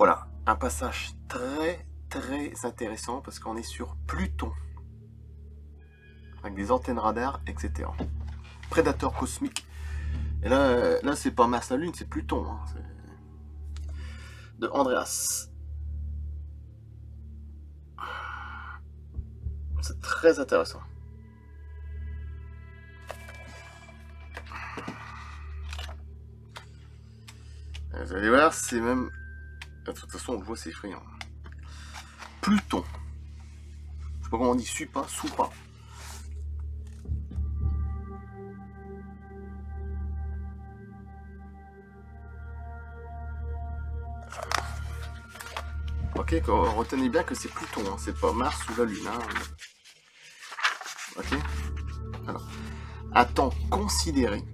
Voilà, un passage très intéressant parce qu'on est sur Pluton, avec des antennes radar, etc. Prédateur cosmique. Et là c'est pas Mars la Lune, c'est Pluton. Hein, de Andreas. C'est très intéressant. Vous allez voir, c'est même... De toute façon, on le voit, c'est effrayant. Pluton. Je sais pas comment on dit, Supa, Soupa. Ok, retenez bien que c'est Pluton, hein, c'est pas Mars ou la Lune. Hein. Ok. Alors, à temps considéré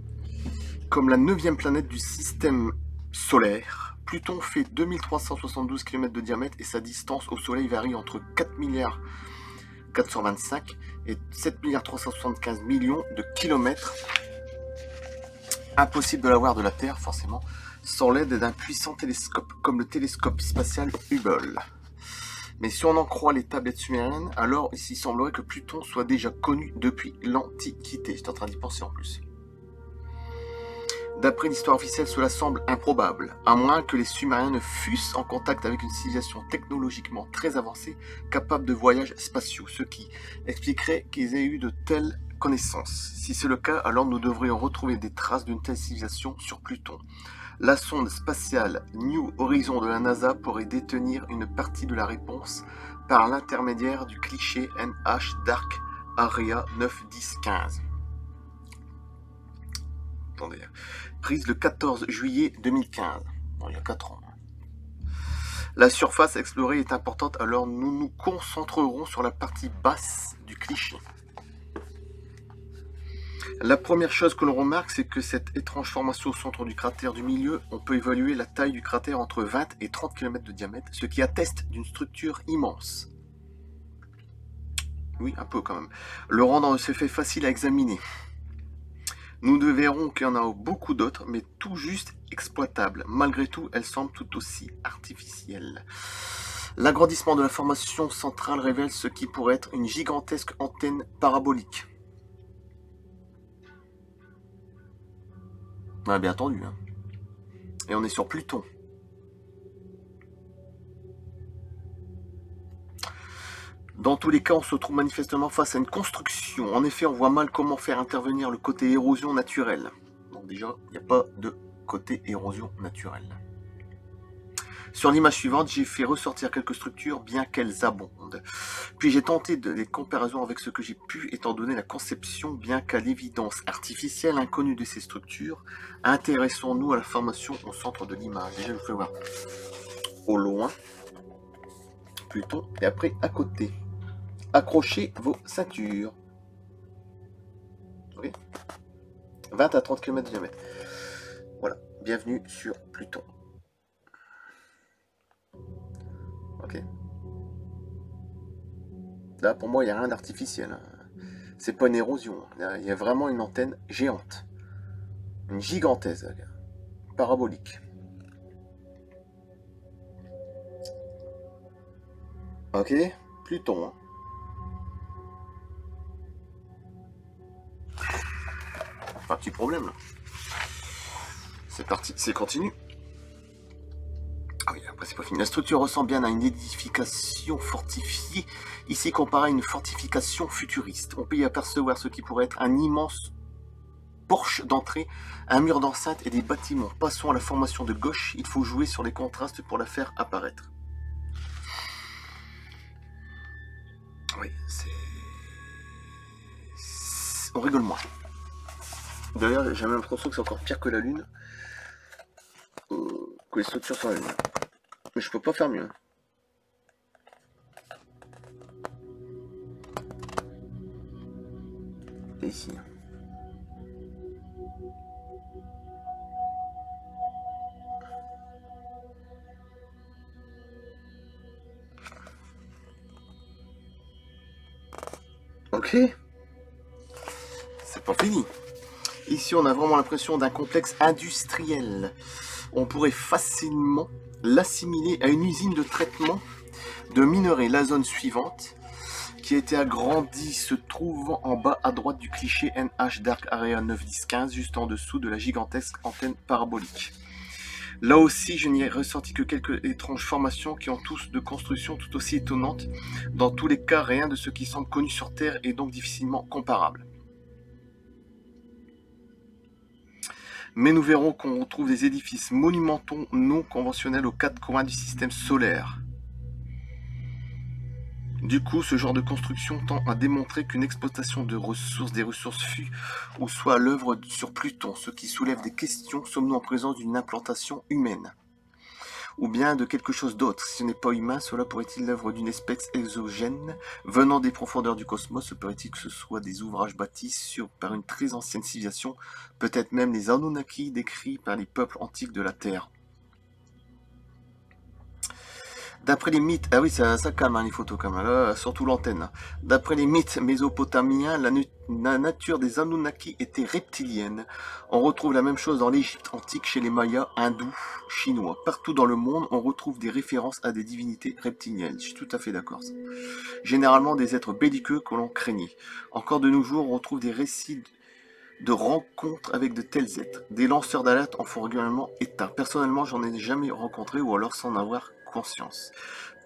comme la 9e planète du système solaire, Pluton fait 2372 km de diamètre et sa distance au Soleil varie entre 4 milliards 425 et 7 milliards 375 millions de kilomètres. Impossible de la voir de la Terre, forcément, sans l'aide d'un puissant télescope, comme le télescope spatial Hubble. Mais si on en croit les tablettes sumériennes, alors il semblerait que Pluton soit déjà connu depuis l'Antiquité. J'étais en train d'y penser en plus. D'après l'histoire officielle, cela semble improbable, à moins que les Sumériens ne fussent en contact avec une civilisation technologiquement très avancée, capable de voyages spatiaux, ce qui expliquerait qu'ils aient eu de telles connaissances. Si c'est le cas, alors nous devrions retrouver des traces d'une telle civilisation sur Pluton. La sonde spatiale New Horizon de la NASA pourrait détenir une partie de la réponse par l'intermédiaire du cliché NH Dark Area 91015. Attendez. Prise le 14 juillet 2015. Bon, il y a 4 ans. La surface explorée est importante, alors nous nous concentrerons sur la partie basse du cliché. La première chose que l'on remarque, c'est que cette étrange formation au centre du cratère du milieu, on peut évaluer la taille du cratère entre 20 et 30 km de diamètre, ce qui atteste d'une structure immense. Oui, un peu quand même. Le rendant se fait facile à examiner. Nous verrons qu'il y en a beaucoup d'autres, mais tout juste exploitables. Malgré tout, elles semblent tout aussi artificielles. L'agrandissement de la formation centrale révèle ce qui pourrait être une gigantesque antenne parabolique. On a bien entendu. Hein. Et on est sur Pluton. Dans tous les cas, on se trouve manifestement face à une construction. En effet, on voit mal comment faire intervenir le côté érosion naturelle. Donc déjà, il n'y a pas de côté érosion naturelle. Sur l'image suivante, j'ai fait ressortir quelques structures, bien qu'elles abondent. Puis j'ai tenté des comparaisons avec ce que j'ai pu, étant donné la conception, bien qu'à l'évidence artificielle inconnue de ces structures. Intéressons-nous à la formation au centre de l'image. Déjà, je vous fais voir au loin, Pluton, et après à côté. Accrochez vos ceintures. Oui. 20 à 30 km de diamètre. Voilà, bienvenue sur Pluton. Ok. Là, pour moi, il n'y a rien d'artificiel. C'est pas une érosion. Il y a vraiment une antenne géante. Une gigantesque. Parabolique. Ok, Pluton. Hein. Un petit problème là. C'est parti, c'est continu. Ah oui, après c'est pas fini. La structure ressemble bien à une édification fortifiée, ici comparée à une fortification futuriste. On peut y apercevoir ce qui pourrait être un immense porche d'entrée, un mur d'enceinte et des bâtiments. Passons à la formation de gauche, il faut jouer sur les contrastes pour la faire apparaître. Oui, c'est... On rigole moins. D'ailleurs, j'ai même l'impression que c'est encore pire que la Lune. Que les structures sur la Lune. Mais je peux pas faire mieux. Et ici. Ok. C'est pas fini. Ici, on a vraiment l'impression d'un complexe industriel. on pourrait facilement l'assimiler à une usine de traitement de minerais. La zone suivante, qui a été agrandie, se trouve en bas à droite du cliché NH Dark Area 9-10-15, juste en dessous de la gigantesque antenne parabolique. Là aussi, je n'y ai ressorti que quelques étranges formations qui ont tous de construction tout aussi étonnantes. Dans tous les cas, rien de ce qui semble connu sur Terre est donc difficilement comparable. Mais nous verrons qu'on retrouve des édifices monumentaux non conventionnels aux quatre coins du système solaire. Du coup, ce genre de construction tend à démontrer qu'une exploitation des ressources fut ou soit à l'œuvre sur Pluton, ce qui soulève des questions. Sommes-nous en présence d'une implantation humaine? Ou bien de quelque chose d'autre? Si ce n'est pas humain, cela pourrait-il l'œuvre d'une espèce exogène venant des profondeurs du cosmos? Se pourrait-il que ce soit des ouvrages bâtis par une très ancienne civilisation, peut-être même les Anunnaki décrits par les peuples antiques de la Terre? D'après les mythes, ah oui, ça calme hein, les photos quand même, là, surtout l'antenne. D'après les mythes mésopotamiens, la nature des Anunnaki était reptilienne. On retrouve la même chose dans l'Égypte antique, chez les Mayas, hindous, chinois. Partout dans le monde, on retrouve des références à des divinités reptiliennes. Je suis tout à fait d'accord. Généralement des êtres belliqueux que l'on craignait. Encore de nos jours, on retrouve des récits de rencontres avec de tels êtres. Des lanceurs d'alerte en font régulièrement état. Personnellement, j'en ai jamais rencontré ou alors sans en avoir conscience.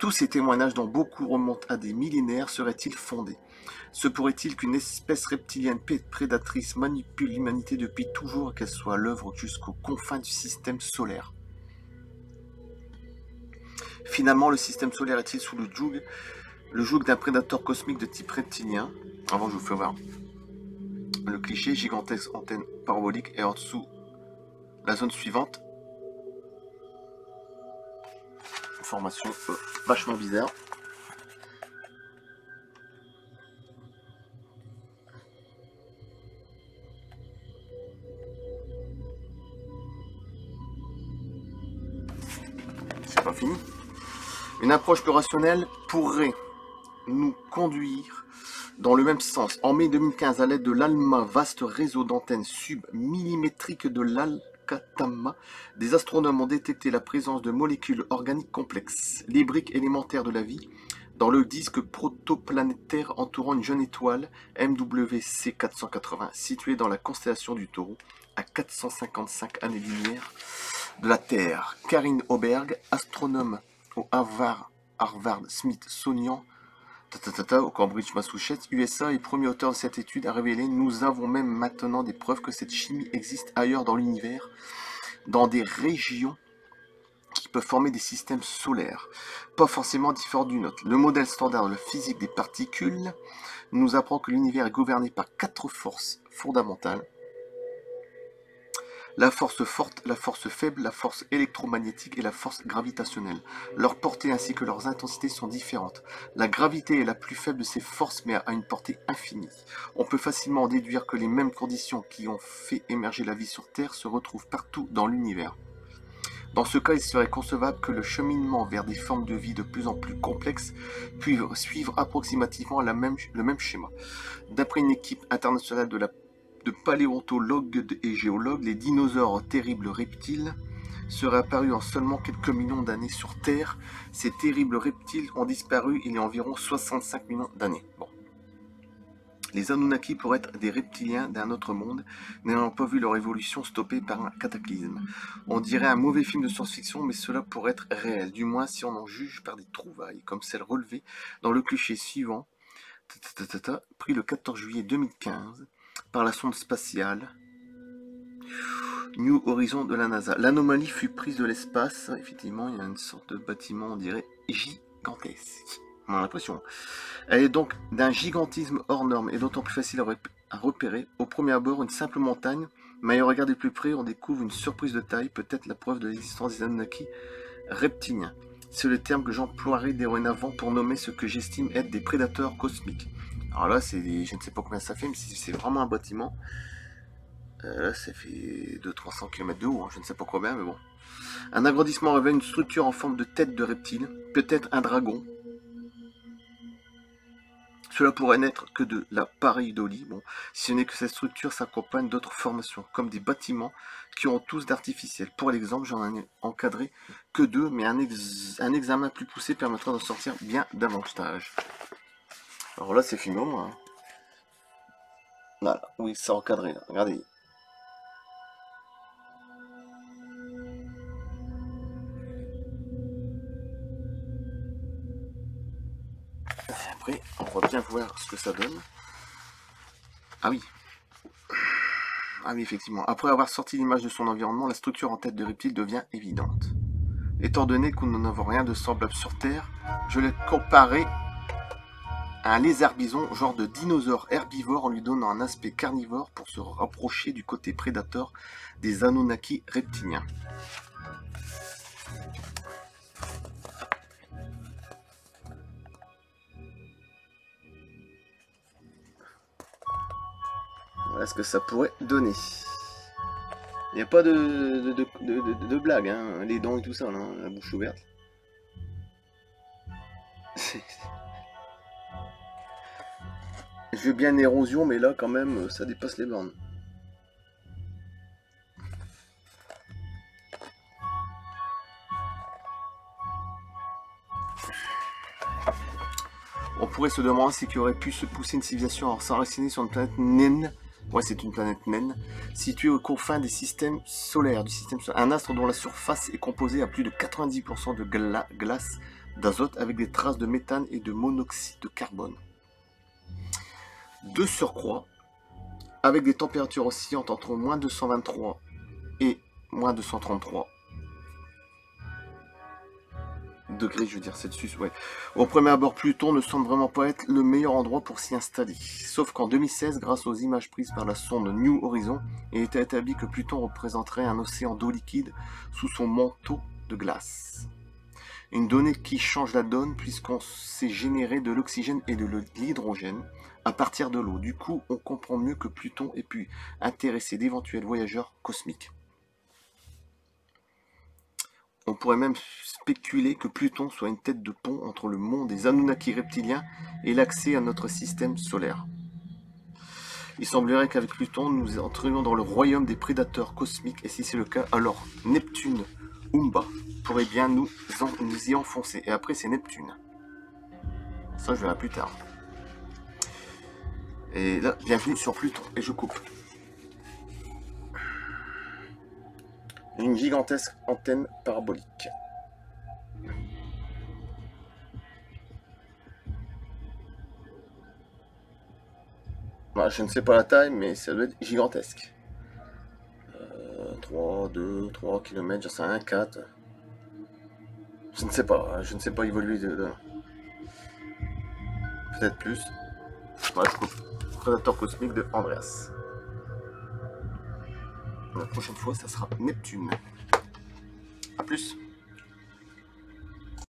Tous ces témoignages, dont beaucoup remontent à des millénaires, seraient-ils fondés? Se pourrait-il qu'une espèce reptilienne prédatrice manipule l'humanité depuis toujours et qu'elle soit à l'œuvre jusqu'aux confins du système solaire? Finalement, le système solaire est-il sous le joug d'un prédateur cosmique de type reptilien? Avant, je vous fais voir le cliché, gigantesque antenne parabolique, et en dessous la zone suivante. Formation vachement bizarre. C'est pas fini. Une approche plus rationnelle pourrait nous conduire dans le même sens. En mai 2015, à l'aide de l'ALMA, vaste réseau d'antennes submillimétriques de l'Alcatama, des astronomes ont détecté la présence de molécules organiques complexes, les briques élémentaires de la vie, dans le disque protoplanétaire entourant une jeune étoile, MWC 480, située dans la constellation du Taureau, à 455 années-lumière de la Terre. Karine Auberg, astronome au Harvard Smithsonian, au Cambridge, Massachusetts, USA, est premier auteur de cette étude, a révélé: nous avons même maintenant des preuves que cette chimie existe ailleurs dans l'univers, dans des régions qui peuvent former des systèmes solaires, pas forcément différents du nôtre. Le modèle standard de la physique des particules nous apprend que l'univers est gouverné par 4 forces fondamentales: la force forte, la force faible, la force électromagnétique et la force gravitationnelle. Leur portée ainsi que leurs intensités sont différentes. La gravité est la plus faible de ces forces, mais a une portée infinie. On peut facilement en déduire que les mêmes conditions qui ont fait émerger la vie sur Terre se retrouvent partout dans l'univers. Dans ce cas, il serait concevable que le cheminement vers des formes de vie de plus en plus complexes puisse suivre approximativement le même schéma. D'après une équipe internationale de paléontologues et géologues, les dinosaures terribles reptiles seraient apparus en seulement quelques millions d'années sur Terre. Ces terribles reptiles ont disparu il y a environ 65 millions d'années. Bon. Les Anunnaki pourraient être des reptiliens d'un autre monde, n'ayant pas vu leur évolution stoppée par un cataclysme. On dirait un mauvais film de science-fiction, mais cela pourrait être réel, du moins si on en juge par des trouvailles, comme celle relevée dans le cliché suivant, pris le 14 juillet 2015, par la sonde spatiale New Horizons de la NASA. L'anomalie fut prise de l'espace. Effectivement, il y a une sorte de bâtiment, on dirait, gigantesque. On a l'impression. Elle est donc d'un gigantisme hors norme et d'autant plus facile à repérer. Au premier abord, une simple montagne, mais à regarder de plus près, on découvre une surprise de taille, peut-être la preuve de l'existence des Anunnaki reptiliens. C'est le terme que j'emploierai dorénavant pour nommer ce que j'estime être des prédateurs cosmiques. Alors là, je ne sais pas combien ça fait, mais c'est vraiment un bâtiment. Là, ça fait 200-300 km de haut, hein, je ne sais pas combien, mais bon. Un agrandissement révèle une structure en forme de tête de reptile, peut-être un dragon. Cela pourrait n'être que de la pareidolie, bon, si ce n'est que cette structure s'accompagne d'autres formations, comme des bâtiments qui ont tous d'artificiel. Pour l'exemple, j'en ai encadré que 2, mais un examen plus poussé permettra d'en sortir bien davantage. Alors là, c'est fini au moins. Hein. Voilà, oui, c'est encadré, là. Regardez. Après, on va bien voir ce que ça donne. Ah oui. Ah oui, effectivement. Après avoir sorti l'image de son environnement, la structure en tête de reptile devient évidente. Étant donné que nous n'avons rien de semblable sur Terre, je l'ai comparé à un lézard bison, genre de dinosaure herbivore, en lui donnant un aspect carnivore pour se rapprocher du côté prédateur des Anunnaki reptiliens. Voilà ce que ça pourrait donner. Il n'y a pas de blague, hein, les dents et tout ça, là, la bouche ouverte. Je veux bien une érosion, mais là, quand même, ça dépasse les bornes. On pourrait se demander ce qui aurait pu se pousser une civilisation à s'enraciner sur une planète naine. Ouais, c'est une planète naine, située aux confins des systèmes solaires, un astre dont la surface est composée à plus de 90% de glace, d'azote, avec des traces de méthane et de monoxyde de carbone. De surcroît, avec des températures oscillantes entre moins 223 et moins 233 degrés, je veux dire Celsius, ouais. Au premier abord, Pluton ne semble vraiment pas être le meilleur endroit pour s'y installer. Sauf qu'en 2016, grâce aux images prises par la sonde New Horizon, il était établi que Pluton représenterait un océan d'eau liquide sous son manteau de glace. Une donnée qui change la donne puisqu'on sait générer de l'oxygène et de l'hydrogène à partir de l'eau. Du coup, on comprend mieux que Pluton ait pu intéresser d'éventuels voyageurs cosmiques. On pourrait même spéculer que Pluton soit une tête de pont entre le monde des Anunnaki reptiliens et l'accès à notre système solaire. Il semblerait qu'avec Pluton, nous entrions dans le royaume des prédateurs cosmiques, et si c'est le cas, alors Neptune, Umba, pourrait bien nous y enfoncer. Et après, c'est Neptune. Ça, je verrai plus tard. Et là, bienvenue sur Pluton, et je coupe. Une gigantesque antenne parabolique. Voilà, je ne sais pas la taille, mais ça doit être gigantesque. 3, 2, 3 km, j'en sais rien, 4. Je ne sais pas évoluer de... Peut-être plus. Voilà, je coupe. Prédateur cosmique de Andreas. La prochaine fois, ça sera Neptune. A plus.